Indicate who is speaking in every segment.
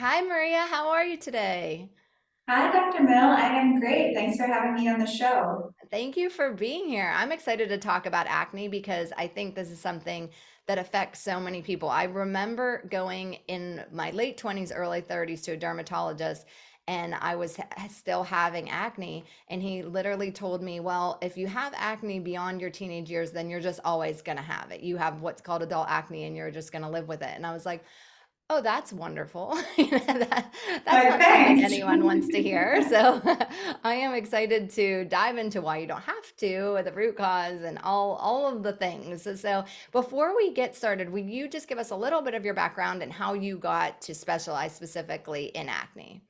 Speaker 1: Hi, Maria. How are you today?
Speaker 2: Hi, Dr. Mill. I am great. Thanks for having me on the show.
Speaker 1: Thank you for being here. I'm excited to talk about acne because I think this is something that affects so many people. I remember going in my late 20s, early 30s to a dermatologist, and I was still having acne. And he literally told me, well, if you have acne beyond your teenage years, then you're just always going to have it. You have what's called adult acne, and you're just going to live with it. And I was like, oh, that's wonderful. That's
Speaker 2: Why,
Speaker 1: not something
Speaker 2: thanks.
Speaker 1: anyone wants to hear. So I am excited to dive into why you don't have to, the root cause, and all of the things. So before we get started, will you just give us a little bit of your background and how you got to specialize specifically in acne?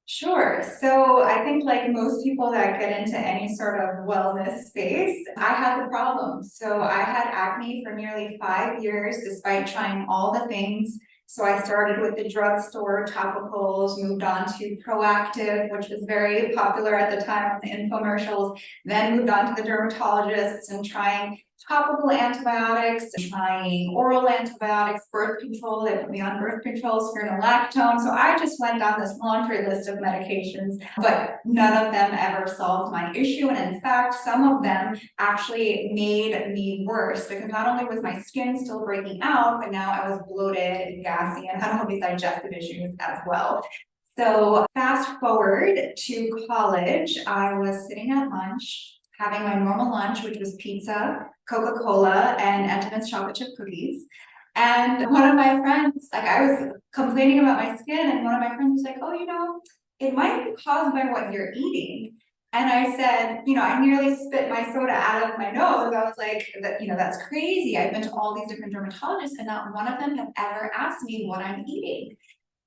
Speaker 2: Sure. So I think like most people that get into any sort of wellness space, I had the problem. So I had acne for nearly 5 years, despite trying all the things. So I started with the drugstore topicals, moved on to Proactive, which was very popular at the time on the infomercials, then moved on to the dermatologists and trying topical antibiotics, trying oral antibiotics, birth control. They put me on birth control, spironolactone. So I just went down this laundry list of medications, but none of them ever solved my issue. And in fact, some of them actually made me worse because not only was my skin still breaking out, but now I was bloated and gassy and had all these digestive issues as well. So fast forward to college, I was sitting at lunch having my normal lunch, which was pizza, Coca-Cola, and Entenmann's chocolate chip cookies. And one of my friends, like I was complaining about my skin, and one of my friends was like, oh, it might be caused by what you're eating. And I said, I nearly spit my soda out of my nose. I was like, that's crazy. I've been to all these different dermatologists, and not one of them have ever asked me what I'm eating.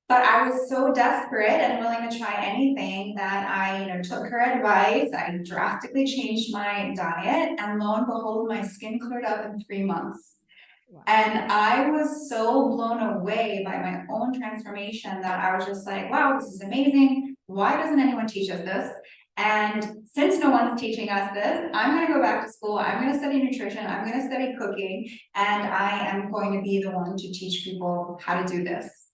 Speaker 2: But I was so desperate and willing to try anything that I, took her advice. I drastically changed my diet, and lo and behold, my skin cleared up in 3 months.
Speaker 1: Wow.
Speaker 2: And I was so blown away by my own transformation that I was just like, wow, this is amazing. Why doesn't anyone teach us this? And since no one's teaching us this, I'm going to go back to school. I'm going to study nutrition. I'm going to study cooking. And I am going to be the one to teach people how to do this.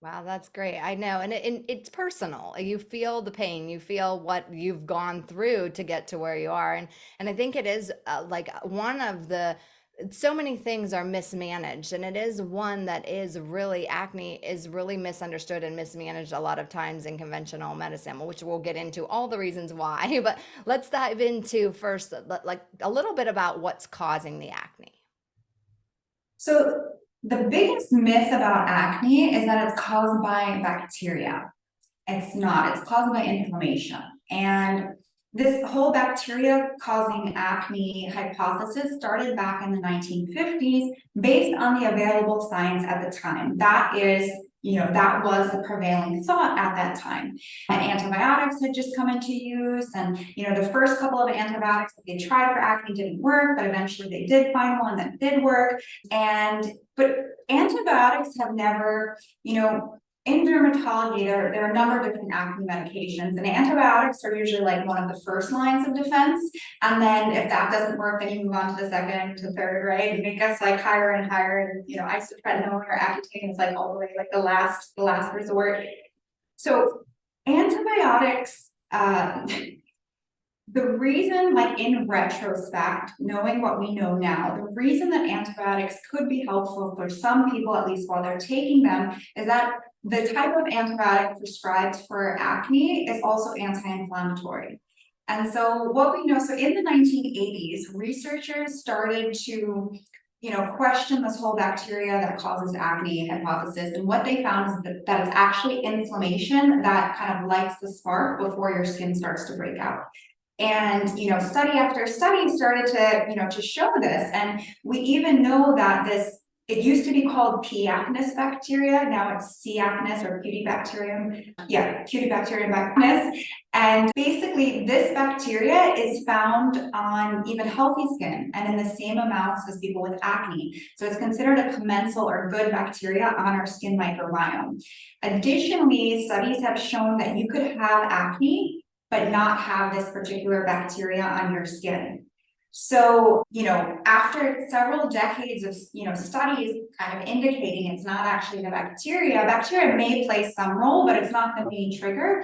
Speaker 1: Wow, that's great. I know. And it's personal. You feel the pain, you feel what you've gone through to get to where you are. And I think it is like one of the so many things are mismanaged, and it is one that is really acne is really misunderstood and mismanaged a lot of times in conventional medicine, which we'll get into all the reasons why. But let's dive into first like a little bit about what's causing the acne.
Speaker 2: So the biggest myth about acne is that it's caused by bacteria. It's not, it's caused by inflammation. And this whole bacteria causing acne hypothesis started back in the 1950s based on the available science at the time. That is, that was the prevailing thought at that time. And antibiotics had just come into use. And, the first couple of antibiotics that they tried for acne didn't work, but eventually they did find one that did work. But antibiotics have never, in dermatology, there are a number of different acne medications, and antibiotics are usually like one of the first lines of defense. And then if that doesn't work, then you move on to the second, to third, right? And it gets like higher and higher. And isotretinoin or Accutane is like all the way like the last resort. So antibiotics, the reason, like in retrospect, knowing what we know now, the reason that antibiotics could be helpful for some people, at least while they're taking them, is that the type of antibiotic prescribed for acne is also anti-inflammatory. And so what we know, so in the 1980s, researchers started to question this whole bacteria that causes acne hypothesis. And what they found is that it's actually inflammation that kind of lights the spark before your skin starts to break out. And study after study started to show this. And we even know that it used to be called P. acnes bacteria. Now it's C. acnes or Cutibacterium. Yeah, Cutibacterium acnes. And basically this bacteria is found on even healthy skin and in the same amounts as people with acne. So it's considered a commensal or good bacteria on our skin microbiome. Additionally, studies have shown that you could have acne but not have this particular bacteria on your skin. So, after several decades of, studies kind of indicating it's not actually the bacteria, bacteria may play some role, but it's not the main trigger.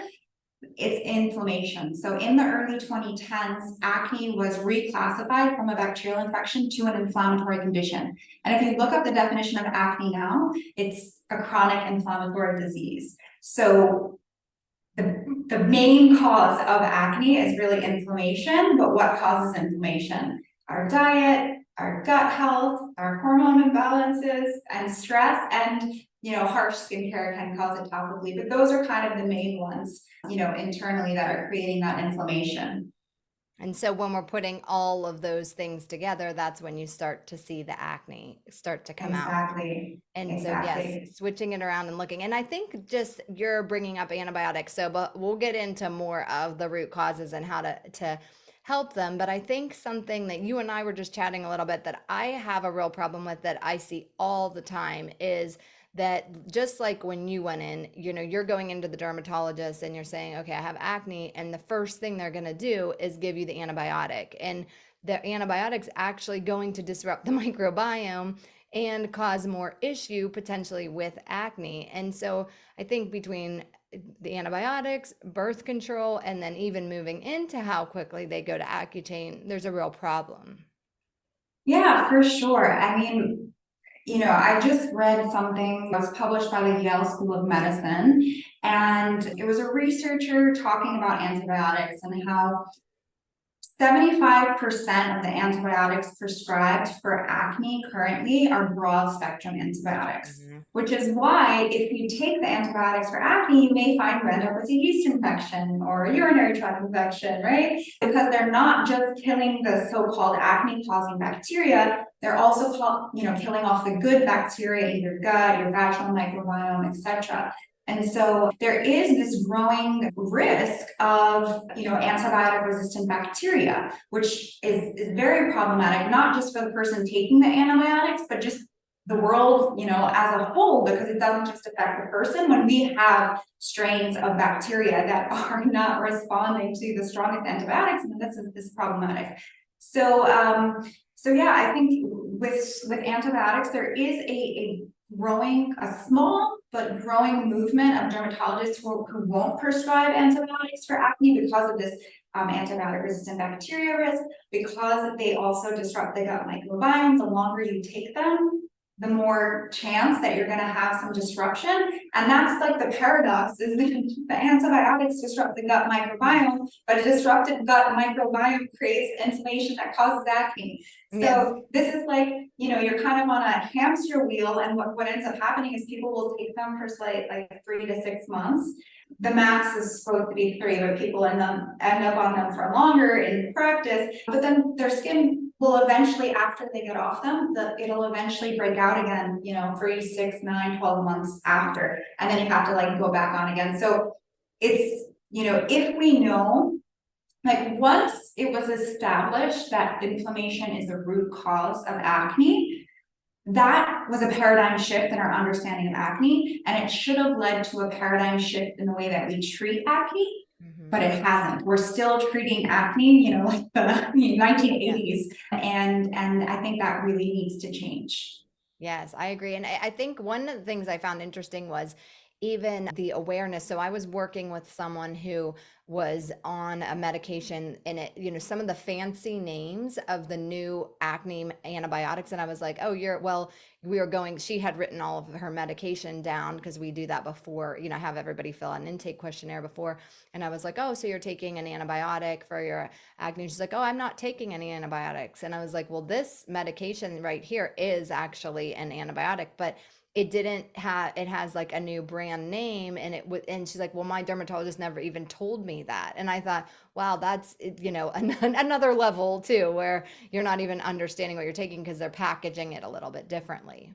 Speaker 2: It's inflammation. So in the early 2010s, acne was reclassified from a bacterial infection to an inflammatory condition. And if you look up the definition of acne now, it's a chronic inflammatory disease. So the main cause of acne is really inflammation, but what causes inflammation? Our diet, our gut health, our hormone imbalances, and stress, and harsh skincare can cause it topically, but those are kind of the main ones, internally that are creating that inflammation.
Speaker 1: And so when we're putting all of those things together, that's when you start to see the acne start to come out.
Speaker 2: Exactly.
Speaker 1: And so, yes,
Speaker 2: Exactly.
Speaker 1: switching it around and looking. And I think just you're bringing up antibiotics. So, but we'll get into more of the root causes and how to help them. But I think something that you and I were just chatting a little bit that I have a real problem with that I see all the time is that just like when you went in, you're going into the dermatologist and you're saying, okay, I have acne. And the first thing they're going to do is give you the antibiotic. And the antibiotic's actually going to disrupt the microbiome and cause more issue potentially with acne. And so I think between the antibiotics, birth control, and then even moving into how quickly they go to Accutane, there's a real problem.
Speaker 2: Yeah, for sure. I mean, I just read something that was published by the Yale School of Medicine, and it was a researcher talking about antibiotics and how 75% of the antibiotics prescribed for acne currently are broad spectrum antibiotics,
Speaker 1: Mhm.
Speaker 2: which is why if you take the antibiotics for acne, you may find you end up with a yeast infection or a urinary tract infection, right? Because they're not just killing the so-called acne causing bacteria, they're also killing off the good bacteria in your gut, your vaginal microbiome, etc. And so there is this growing risk of, antibiotic resistant bacteria, which is very problematic, not just for the person taking the antibiotics, but just the world, as a whole, because it doesn't just affect the person. When we have strains of bacteria that are not responding to the strongest antibiotics, and this is problematic. So yeah, I think with antibiotics, there is a small but growing movement of dermatologists who won't prescribe antibiotics for acne because of this antibiotic resistant bacteria risk, because they also disrupt the gut microbiome. The longer you take them, the more chance that you're going to have some disruption. And that's like the paradox is that the antibiotics disrupt the gut microbiome, but a disrupted gut microbiome creates inflammation that causes acne.
Speaker 1: Yes.
Speaker 2: So this is like, you're kind of on a hamster wheel, and what ends up happening is people will take them for like 3 to 6 months. The max is supposed to be 3, but people end up on them for longer in practice. But then their skin will eventually, after they get off them, it'll eventually break out again, 3, 6, 9, 12 months after. And then you have to like go back on again. So it's, if we know, like once it was established that inflammation is the root cause of acne, that was a paradigm shift in our understanding of acne, and it should have led to a paradigm shift in the way that we treat acne, but
Speaker 1: Mhm.
Speaker 2: it hasn't. We're still treating acne, like the
Speaker 1: Yeah.
Speaker 2: 1980s, and I think that really needs to change.
Speaker 1: Yes, I agree. And I think one of the things I found interesting was even the awareness. So I was working with someone who was on a medication and some of the fancy names of the new acne antibiotics. And I was like, oh, we were going, she had written all of her medication down because we do that before, have everybody fill out an intake questionnaire before. And I was like, oh, so you're taking an antibiotic for your acne. She's like, oh, I'm not taking any antibiotics. And I was like, well, this medication right here is actually an antibiotic, but it has like a new brand name and and she's like, well, my dermatologist never even told me that. And I thought, wow, that's, another level too, where you're not even understanding what you're taking because they're packaging it a little bit differently.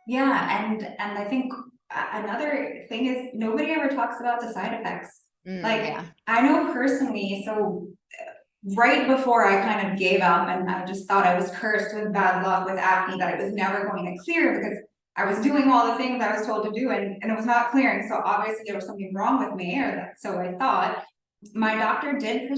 Speaker 2: Yeah, and I think another thing is nobody ever talks about the side effects.
Speaker 1: Yeah.
Speaker 2: Like I know personally, so right before I kind of gave up and I just thought I was cursed with bad luck with acne, that it was never going to clear because I was doing all the things I was told to do, and it was not clearing. So obviously there was something wrong with me, or that so I thought. my doctor did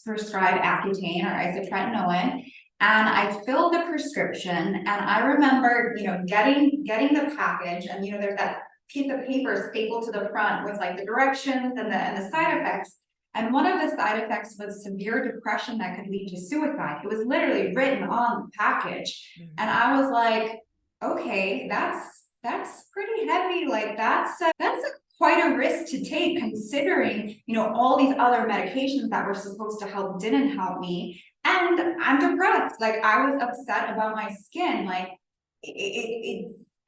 Speaker 2: prescribe Accutane or isotretinoin, and I filled the prescription. And I remember, getting the package, and there's that piece of paper stapled to the front with like the directions and the side effects. And one of the side effects was severe depression that could lead to suicide. It was literally written on the package, and I was like, okay, that's pretty heavy. Like that's quite a risk to take, considering all these other medications that were supposed to help didn't help me, and I'm depressed. Like, I was upset about my skin. Like,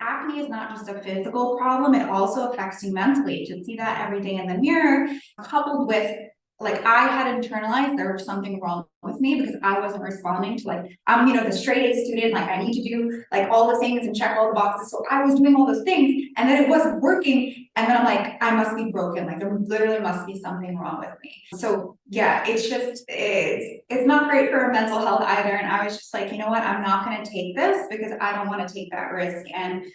Speaker 2: acne is not just a physical problem, it also affects you mentally. To see that every day in the mirror, coupled with, like, I had internalized there was something wrong with me because I wasn't responding to, like, I'm the straight A student, like I need to do like all the things and check all the boxes. So I was doing all those things and then it wasn't working. And then I'm like, I must be broken. Like, there literally must be something wrong with me. So yeah, it's not great for mental health either. And I was just like, you know what, I'm not going to take this because I don't want to take that risk. And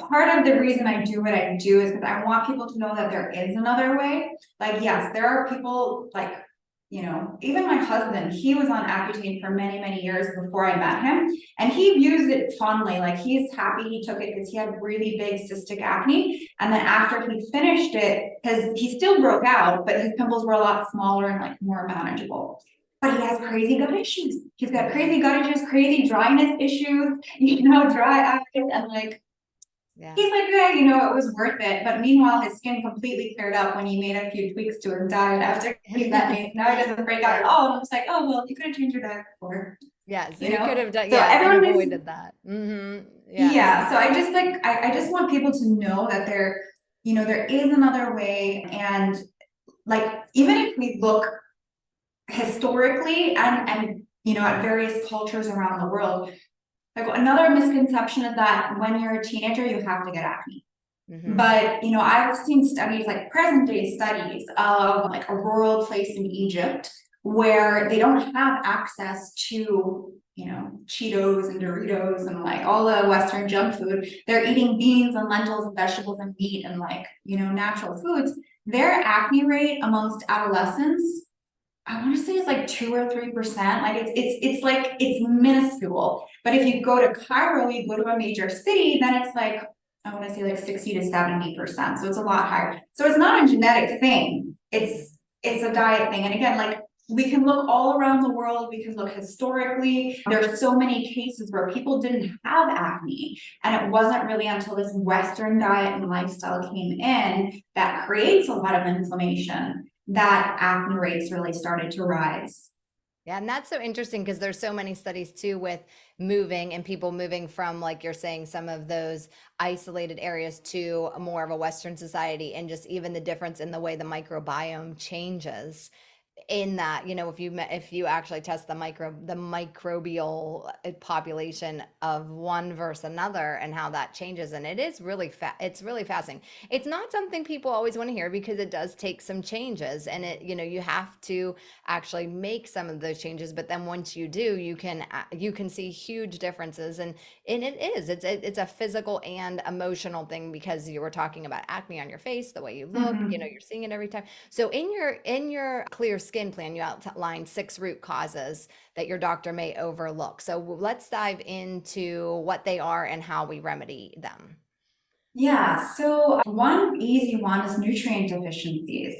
Speaker 2: part of the reason I do what I do is because I want people to know that there is another way. Like, yes, there are people like, even my husband, he was on Accutane for many, many years before I met him. And he views it fondly. Like, he's happy he took it because he had really big cystic acne. And then after he finished it, he still broke out, but his pimples were a lot smaller and like more manageable. But he has crazy gut issues. He's got crazy gut issues, crazy dryness issues, dry eyes, and like,
Speaker 1: Yeah.
Speaker 2: he's like, yeah, it was worth it. But meanwhile, his skin completely cleared up when he made a few tweaks to his diet after he met me. Now he doesn't break out at all. And I was like, oh, well, you could have changed your diet before,
Speaker 1: Yes, you could have done,
Speaker 2: So
Speaker 1: yeah,
Speaker 2: everyone is,
Speaker 1: avoided that. Yes.
Speaker 2: yeah. So I just like, I just want people to know that there is another way. And like, even if we look historically and at various cultures around the world, like, another misconception is that when you're a teenager, you have to get acne. But I've seen studies, like present day studies of like a rural place in Egypt where they don't have access to Cheetos and Doritos and like all the Western junk food. They're eating beans and lentils and vegetables and meat and like natural foods. Their acne rate amongst adolescents, I want to say, it's like 2 or 3%. Like, it's like, it's minuscule. But if you go to Cairo, you go to a major city, then it's like, I want to say like 60 to 70%. So it's a lot higher. So it's not a genetic thing. It's a diet thing. And again, like, we can look all around the world. We can look historically. There's so many cases where people didn't have acne. And it wasn't really until this Western diet and lifestyle came in that creates a lot of inflammation that acne rates really started to rise.
Speaker 1: Yeah, and that's so interesting because there's so many studies too with moving and people moving from, like you're saying, some of those isolated areas to more of a Western society, and just even the difference in the way the microbiome changes in that, if you actually test the microbial population of one versus another and how that changes. And it is really it's really fascinating. It's not something people always want to hear because it does take some changes, and you have to actually make some of those changes, but then once you do, you can see huge differences. And it's a physical and emotional thing, because you were talking about acne on your face, the way you look,
Speaker 2: Mm-hmm.
Speaker 1: you're seeing it every time. So in your clear skin plan, you outlined 6 root causes that your doctor may overlook. So let's dive into what they are and how we remedy them.
Speaker 2: Yeah, so one easy one is nutrient deficiencies.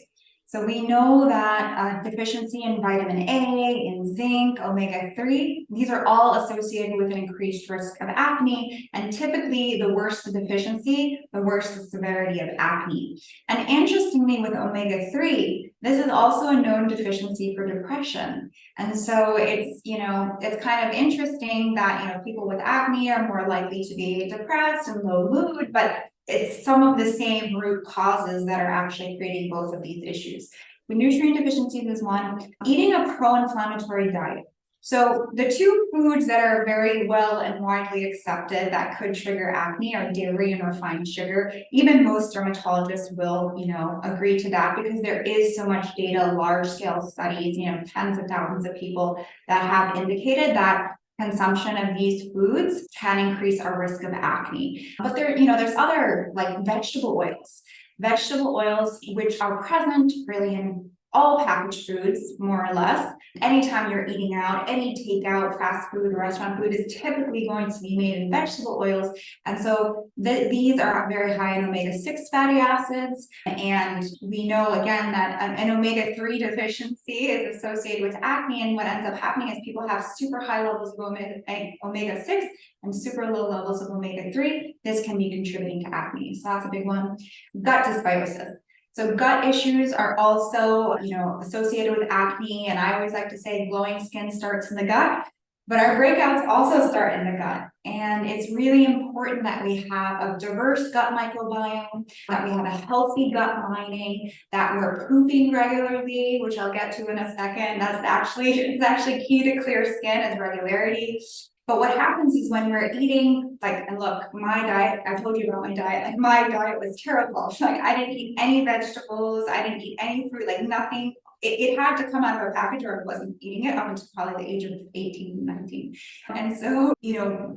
Speaker 2: So we know that deficiency in vitamin A, in zinc, omega-3, these are all associated with an increased risk of acne. And typically, the worse the deficiency, the worse the severity of acne. And interestingly, with omega-3, this is also a known deficiency for depression. And so it's kind of interesting that, people with acne are more likely to be depressed and low mood, but it's some of the same root causes that are actually creating both of these issues. The nutrient deficiencies is one, eating a pro-inflammatory diet. So the two foods that are very well and widely accepted that could trigger acne are dairy and refined sugar. Even most dermatologists will, agree to that, because there is so much data, large scale studies, tens of thousands of people that have indicated that consumption of these foods can increase our risk of acne. But there's other, like vegetable oils which are present really in all packaged foods, more or less. Anytime you're eating out, any takeout, fast food, restaurant food is typically going to be made in vegetable oils. And so these are very high in omega-6 fatty acids. And we know again that an omega-3 deficiency is associated with acne. And what ends up happening is people have super high levels of omega-6 and super low levels of omega-3. This can be contributing to acne. So that's a big one. Gut dysbiosis. So gut issues are also, associated with acne. And I always like to say glowing skin starts in the gut, but our breakouts also start in the gut. And it's really important that we have a diverse gut microbiome, that we have a healthy gut lining, that we're pooping regularly, which I'll get to in a second. It's actually key to clear skin is regularity. But what happens is when we're eating, and look, my diet, I told you about my diet, my diet was terrible. I didn't eat any vegetables, I didn't eat any fruit, nothing. It had to come out of a package or I wasn't eating it up until probably the age of 18, 19. And so,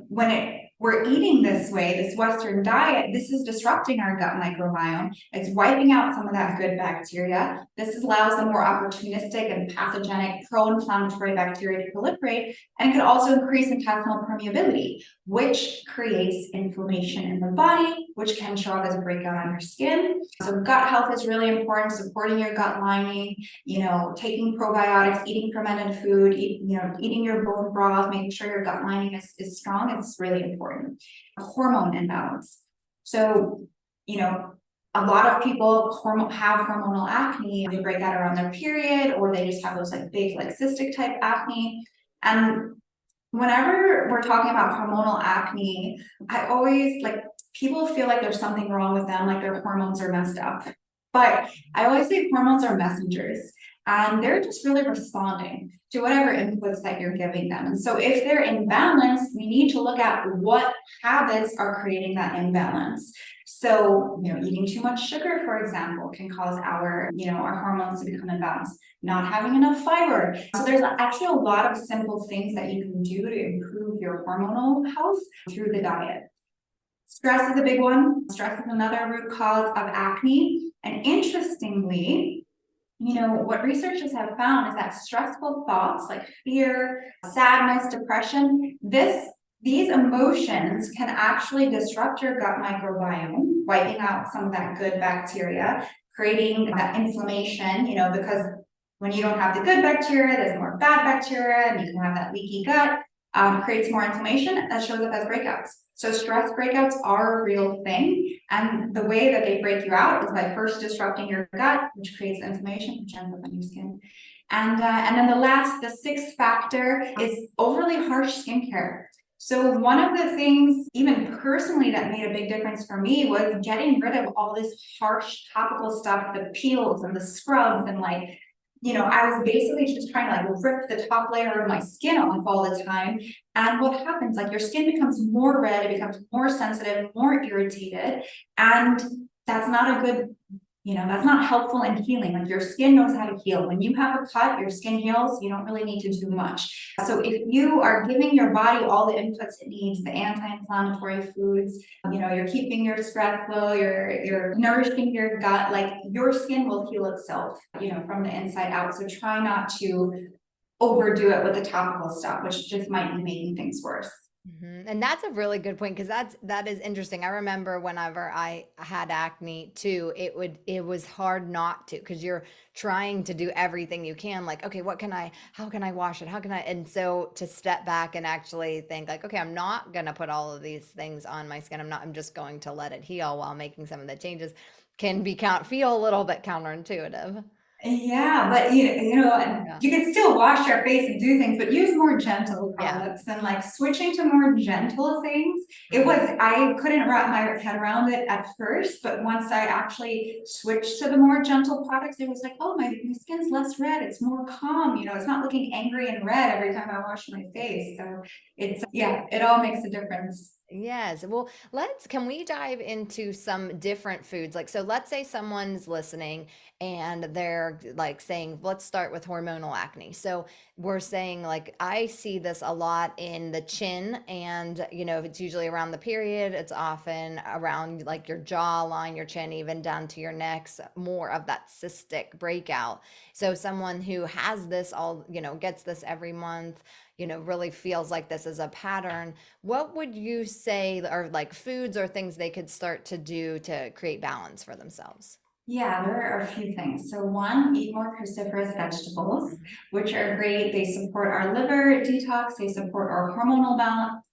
Speaker 2: when we're eating this way, this Western diet, this is disrupting our gut microbiome. It's wiping out some of that good bacteria. This allows the more opportunistic and pathogenic pro-inflammatory bacteria to proliferate, and it could also increase intestinal permeability, which creates inflammation in the body, which can show up as a breakout on your skin. So gut health is really important, supporting your gut lining, taking probiotics, eating fermented food, eating your bone broth, making sure your gut lining is strong. It's really important. Hormone imbalance. So, a lot of people have hormonal acne. They break out around their period, or they just have those big cystic type acne. And whenever we're talking about hormonal acne, I always people feel like there's something wrong with them, like their hormones are messed up. But I always say hormones are messengers, and they're just really responding to whatever inputs that you're giving them. And so if they're imbalanced, we need to look at what habits are creating that imbalance. So, eating too much sugar, for example, can cause our hormones to become imbalanced. Not having enough fiber. So there's actually a lot of simple things that you can do to improve your hormonal health through the diet. Stress is a big one. Stress is another root cause of acne. And interestingly, what researchers have found is that stressful thoughts like fear, sadness, depression, these emotions can actually disrupt your gut microbiome, wiping out some of that good bacteria, creating that inflammation, because when you don't have the good bacteria, there's more bad bacteria, and you can have that leaky gut, creates more inflammation that shows up as breakouts. So stress breakouts are a real thing. And the way that they break you out is by first disrupting your gut, which creates inflammation, which ends up on your skin. And then the sixth factor is overly harsh skincare. So one of the things, even personally, that made a big difference for me was getting rid of all this harsh topical stuff, the peels and the scrubs, and I was basically just trying to rip the top layer of my skin off all the time. And what happens, your skin becomes more red, it becomes more sensitive, more irritated. And that's not a good, that's not helpful in healing. Your skin knows how to heal. When you have a cut, your skin heals, you don't really need to do much. So if you are giving your body all the inputs it needs, the anti-inflammatory foods, you're keeping your stress low, you're nourishing your gut, your skin will heal itself, from the inside out. So try not to overdo it with the topical stuff, which just might be making things worse.
Speaker 1: And that's a really good point, because that is interesting. I remember whenever I had acne too, it was hard not to, because you're trying to do everything you can. Okay, how can I wash it? And so to step back and actually think okay, I'm not gonna put all of these things on my skin. I'm just going to let it heal while making some of the changes can feel a little bit counterintuitive.
Speaker 2: Yeah, but
Speaker 1: Yeah.
Speaker 2: you can still wash your face and do things, but use more gentle
Speaker 1: Yeah.
Speaker 2: products. And switching to more gentle things. I couldn't wrap my head around it at first, but once I actually switched to the more gentle products, it was oh, my skin's less red, it's more calm, it's not looking angry and red every time I wash my face. So it all makes a difference
Speaker 1: Yes. Well, can we dive into some different foods? Like, so let's say someone's listening and they're like saying, let's start with hormonal acne. So we're saying, like, I see this a lot in the chin, and, it's usually around the period, it's often around like your jawline, your chin, even down to your necks, more of that cystic breakout. So someone who has this all, gets this every month, really feels like this is a pattern. What would you say are like foods or things they could start to do to create balance for themselves?
Speaker 2: Yeah, there are a few things. So one, eat more cruciferous vegetables, which are great. They support our liver detox, they support our hormonal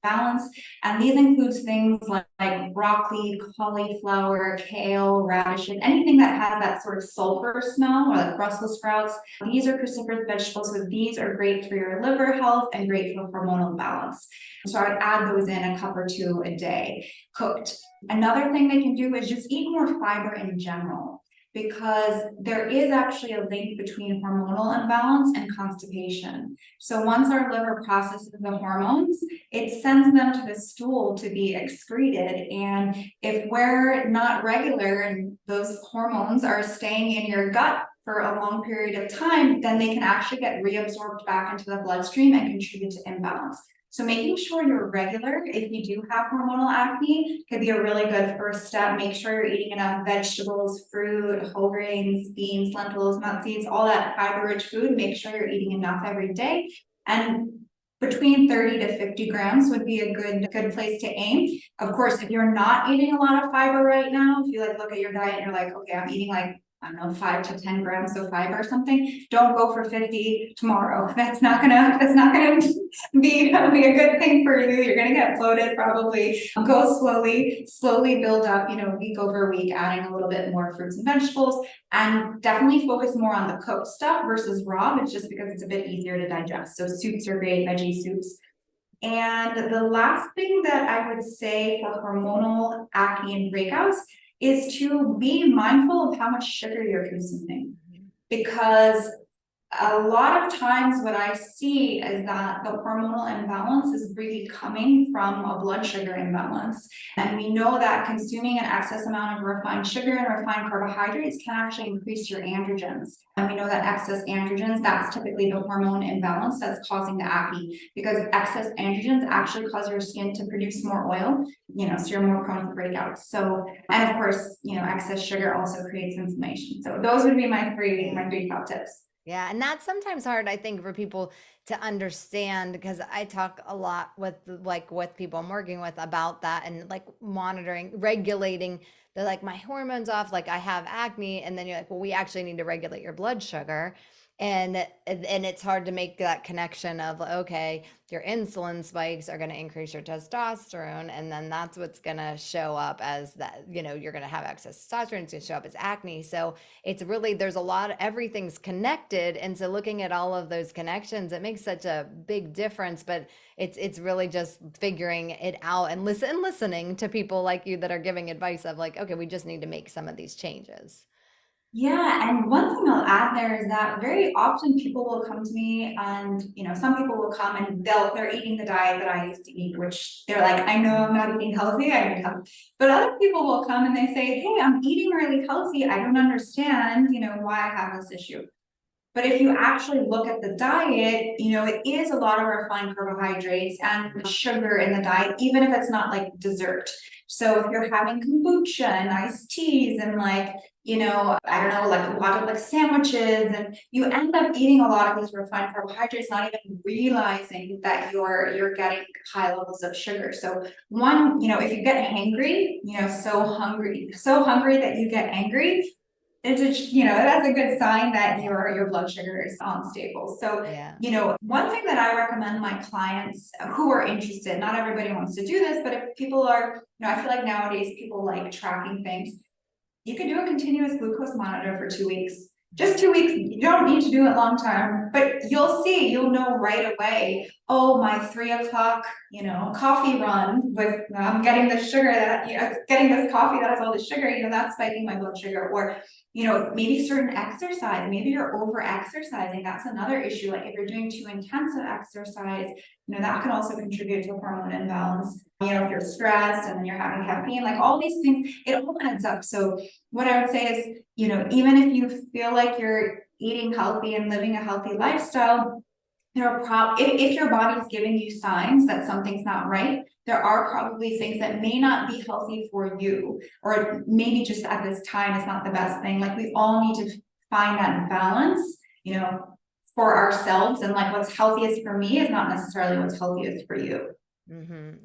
Speaker 2: balance, and these includes things like broccoli, cauliflower, kale, radishes, anything that has that sort of sulfur smell, or like Brussels sprouts. These are cruciferous vegetables, so these are great for your liver health and great for hormonal balance. So I would add those in a cup or two a day, cooked. Another thing they can do is just eat more fiber in general, because there is actually a link between hormonal imbalance and constipation. So once our liver processes the hormones, it sends them to the stool to be excreted. And if we're not regular and those hormones are staying in your gut for a long period of time, then they can actually get reabsorbed back into the bloodstream and contribute to imbalance. So making sure you're regular, if you do have hormonal acne, could be a really good first step. Make sure you're eating enough vegetables, fruit, whole grains, beans, lentils, nut seeds, all that fiber-rich food. Make sure you're eating enough every day. And between 30 to 50 grams would be a good place to aim. Of course, if you're not eating a lot of fiber right now, if you like look at your diet and you're like, okay, I'm eating like, I don't know, 5 to 10 grams of fiber or something, don't go for 50 tomorrow. That's not gonna be a good thing for you. You're gonna get bloated probably. Go slowly build up, week over week, adding a little bit more fruits and vegetables, and definitely focus more on the cooked stuff versus raw. It's just because it's a bit easier to digest. So soups are great, veggie soups. And the last thing that I would say for hormonal acne and breakouts is to be mindful of how much sugar you're consuming, because a lot of times what I see is that the hormonal imbalance is really coming from a blood sugar imbalance. And we know that consuming an excess amount of refined sugar and refined carbohydrates can actually increase your androgens. And we know that excess androgens, that's typically the hormone imbalance that's causing the acne, because excess androgens actually cause your skin to produce more oil, so you're more prone to breakouts. So, and of course, excess sugar also creates inflammation. So those would be my three top tips.
Speaker 1: Yeah, and that's sometimes hard, I think, for people to understand, because I talk a lot with people I'm working with about that, and like monitoring, regulating the like my hormones off, like I have acne, and then you're like, well, we actually need to regulate your blood sugar. And it's hard to make that connection of, okay, your insulin spikes are going to increase your testosterone, and then that's what's going to show up as that, you're going to have excess testosterone, it's going to show up as acne. So it's really, there's a lot, everything's connected, and so looking at all of those connections, it makes such a big difference. But it's really just figuring it out and listening to people like you that are giving advice of like, okay, we just need to make some of these changes.
Speaker 2: Yeah, and one thing I'll add there is that very often people will come to me, and some people will come and they're eating the diet that I used to eat, which they're like, I know I'm not eating healthy, I need help. But other people will come and they say, hey, I'm eating really healthy, I don't understand, why I have this issue. But if you actually look at the diet, it is a lot of refined carbohydrates and sugar in the diet, even if it's not like dessert. So if you're having kombucha and iced teas and I don't know, like a lot of like sandwiches, and you end up eating a lot of these refined carbohydrates, not even realizing that you're getting high levels of sugar. So one, if you get hangry, so hungry that you get angry, that's a good sign that
Speaker 1: Yeah.
Speaker 2: your blood sugar is unstable. So,
Speaker 1: Yeah.
Speaker 2: one thing that I recommend my clients who are interested, not everybody wants to do this, but if people are, I feel like nowadays people like tracking things. You can do a continuous glucose monitor for 2 weeks. Just 2 weeks. You don't need to do it long term, but you'll know right away oh, my 3 o'clock, coffee run with, I'm getting the sugar that, getting this coffee that has all the sugar, that's spiking my blood sugar. Or, maybe certain exercise, maybe you're over exercising. That's another issue. Like if you're doing too intensive exercise, that can also contribute to a hormone imbalance. If you're stressed and then you're having caffeine, like all these things, it all adds up. So what I would say is, even if you feel like you're eating healthy and living a healthy lifestyle, if your body is giving you signs that something's not right, there are probably things that may not be healthy for you, or maybe just at this time is not the best thing. Like we all need to find that balance, for ourselves, and like what's healthiest for me is not necessarily what's healthiest for you.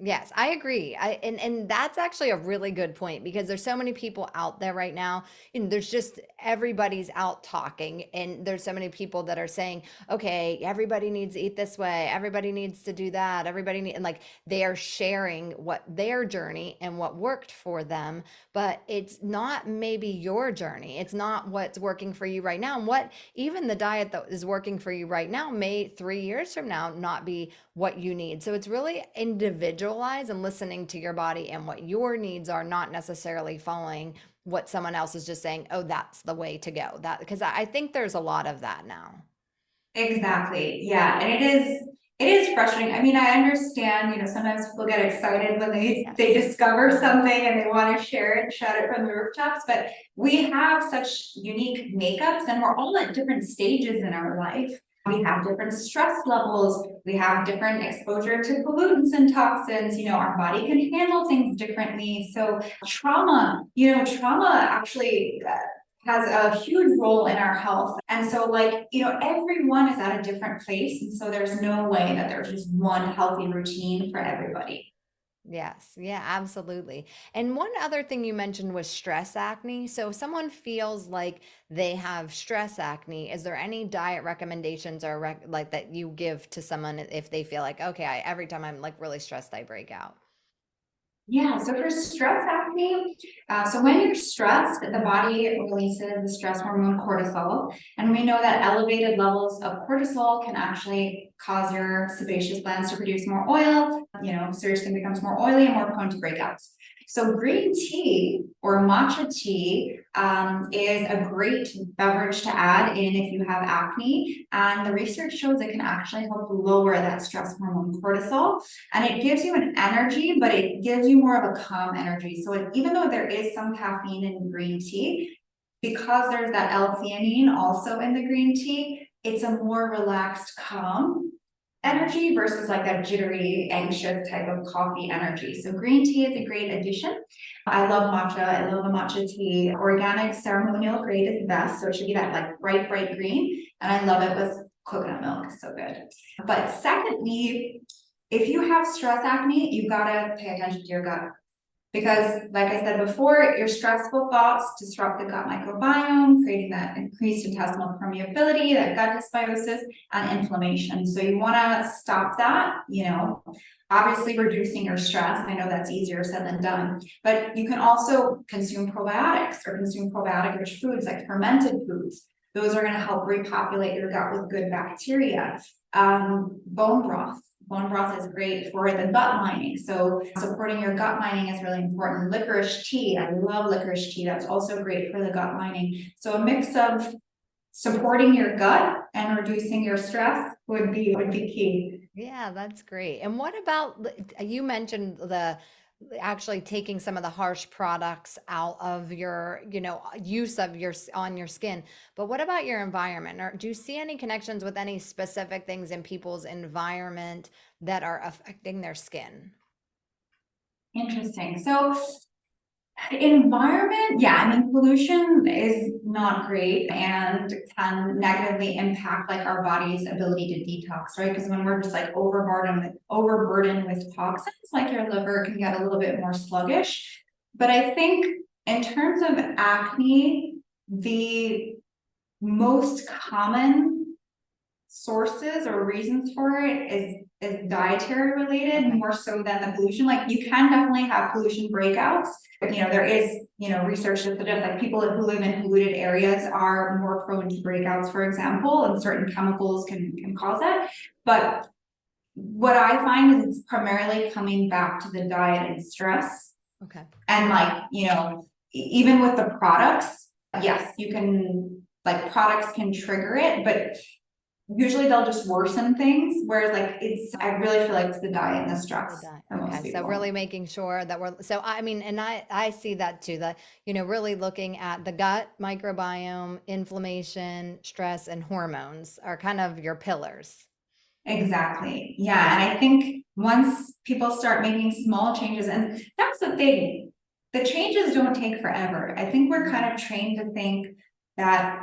Speaker 1: Yes, I agree. And that's actually a really good point because there's so many people out there right now, and there's just everybody's out talking, and there's so many people that are saying, okay, everybody needs to eat this way, everybody needs to do that, and like they are sharing what their journey and what worked for them, but it's not maybe your journey. It's not what's working for you right now. And what even the diet that is working for you right now may 3 years from now not be what you need. So it's really individualized and listening to your body and what your needs are, not necessarily following what someone else is just saying, oh, that's the way to go. That because I think there's a lot of that now.
Speaker 2: Exactly. Yeah. And it is frustrating. I mean, I understand, sometimes people get excited when they
Speaker 1: Yes.
Speaker 2: discover something and they want to share it and shout it from the rooftops, but we have such unique makeups and we're all at different stages in our life. We have different stress levels, we have different exposure to pollutants and toxins, our body can handle things differently. So trauma actually has a huge role in our health. And so like, everyone is at a different place. And so there's no way that there's just one healthy routine for everybody.
Speaker 1: Yes, yeah, absolutely. And one other thing you mentioned was stress acne. So if someone feels like they have stress acne, is there any diet recommendations or like that you give to someone if they feel like, okay, every time I'm like really stressed, I break out?
Speaker 2: Yeah, so for stress acne, so when you're stressed, the body releases the stress hormone cortisol. And we know that elevated levels of cortisol can actually cause your sebaceous glands to produce more oil, so your skin becomes more oily and more prone to breakouts. So green tea or matcha tea is a great beverage to add in if you have acne. And the research shows it can actually help lower that stress hormone cortisol. And it gives you an energy, but it gives you more of a calm energy. So even though there is some caffeine in green tea, because there's that L-theanine also in the green tea, it's a more relaxed, calm energy versus like that jittery, anxious type of coffee energy. So green tea is a great addition. I love matcha. I love a matcha tea. Organic ceremonial grade is the best. So it should be that like bright, bright green. And I love it with coconut milk. So good. But secondly, if you have stress acne, you've got to pay attention to your gut. Because, like I said before, your stressful thoughts disrupt the gut microbiome, creating that increased intestinal permeability, that gut dysbiosis, and inflammation. So you want to stop that, obviously reducing your stress. I know that's easier said than done, but you can also consume probiotics or consume probiotic-rich foods like fermented foods. Those are going to help repopulate your gut with good bacteria. Bone broth. Bone broth is great for the gut lining. So supporting your gut lining is really important. Licorice tea. I love licorice tea. That's also great for the gut lining. So a mix of supporting your gut and reducing your stress would be key.
Speaker 1: Yeah, that's great. And what about you mentioned the actually taking some of the harsh products out of your, use of on your skin. But what about your environment? Or do you see any connections with any specific things in people's environment that are affecting their skin?
Speaker 2: Interesting. So environment, yeah, I mean, pollution is not great and can negatively impact like our body's ability to detox, right? Because when we're just like overburdened with toxins, like your liver can get a little bit more sluggish. But I think in terms of acne, the most common sources or reasons for it is dietary related
Speaker 1: Okay.
Speaker 2: more so than the pollution. Like you can definitely have pollution breakouts. There is, research that suggests like people who live in polluted areas are more prone to breakouts, for example, and certain chemicals can cause that. But what I find is it's primarily coming back to the diet and stress.
Speaker 1: Okay.
Speaker 2: And like, you know, even with the products, yes, you can, like, products can trigger it, but usually they'll just worsen things. Whereas like I really feel like it's the diet and the
Speaker 1: The
Speaker 2: stress
Speaker 1: diet.
Speaker 2: for most
Speaker 1: Okay. So really
Speaker 2: people.
Speaker 1: making sure that so I mean, and I see that too, that, really looking at the gut microbiome, inflammation, stress, and hormones are kind of your pillars.
Speaker 2: Exactly. Yeah. And I think once people start making small changes, and that's the thing, the changes don't take forever. I think we're kind of trained to think that,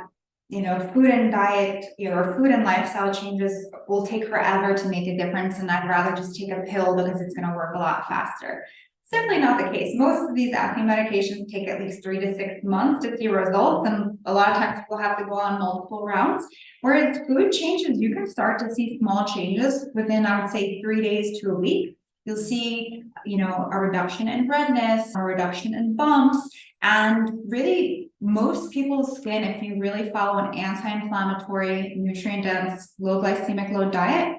Speaker 2: food and diet, or food and lifestyle changes will take forever to make a difference. And I'd rather just take a pill because it's going to work a lot faster. Simply
Speaker 1: Mhm.
Speaker 2: not the case. Most of these acne medications take at least 3 to 6 months to see results. And a lot of times people have to go on multiple rounds. Whereas food changes, you can start to see small changes within, I would say, 3 days to a week. You'll see, a reduction in redness, a reduction in bumps, and really most people's skin, if you really follow an anti-inflammatory, nutrient-dense, low glycemic load diet,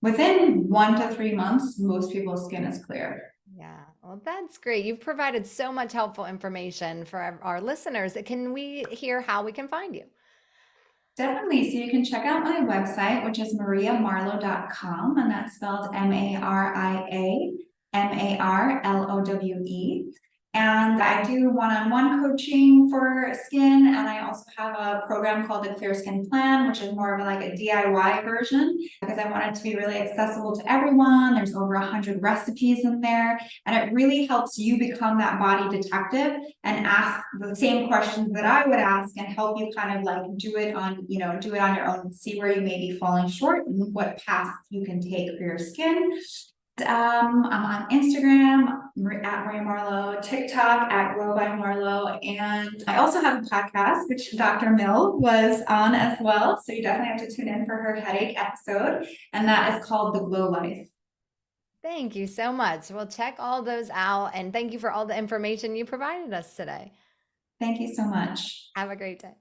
Speaker 2: within 1 to 3 months, most people's skin is clear.
Speaker 1: Yeah, well, that's great. You've provided so much helpful information for our listeners. Can we hear how we can find you?
Speaker 2: Definitely. So you can check out my website, which is mariamarlowe.com, and that's spelled MariaMarlowe. And I do one-on-one coaching for skin, and I also have a program called the Clear Skin Plan, which is more of like a DIY version because I want it to be really accessible to everyone. There's over 100 recipes in there, and it really helps you become that body detective and ask the same questions that I would ask and help you kind of like do it on your own, see where you may be falling short and what paths you can take for your skin. I'm on Instagram at Maria Marlowe, TikTok at Grow by Marlowe, and I also have a podcast which Dr. Mill was on as well. So you definitely have to tune in for her headache episode, and that is called The Glow Life.
Speaker 1: Thank you so much. We'll check all those out. And thank you for all the information you provided us today.
Speaker 2: Thank you so much.
Speaker 1: Have a great day.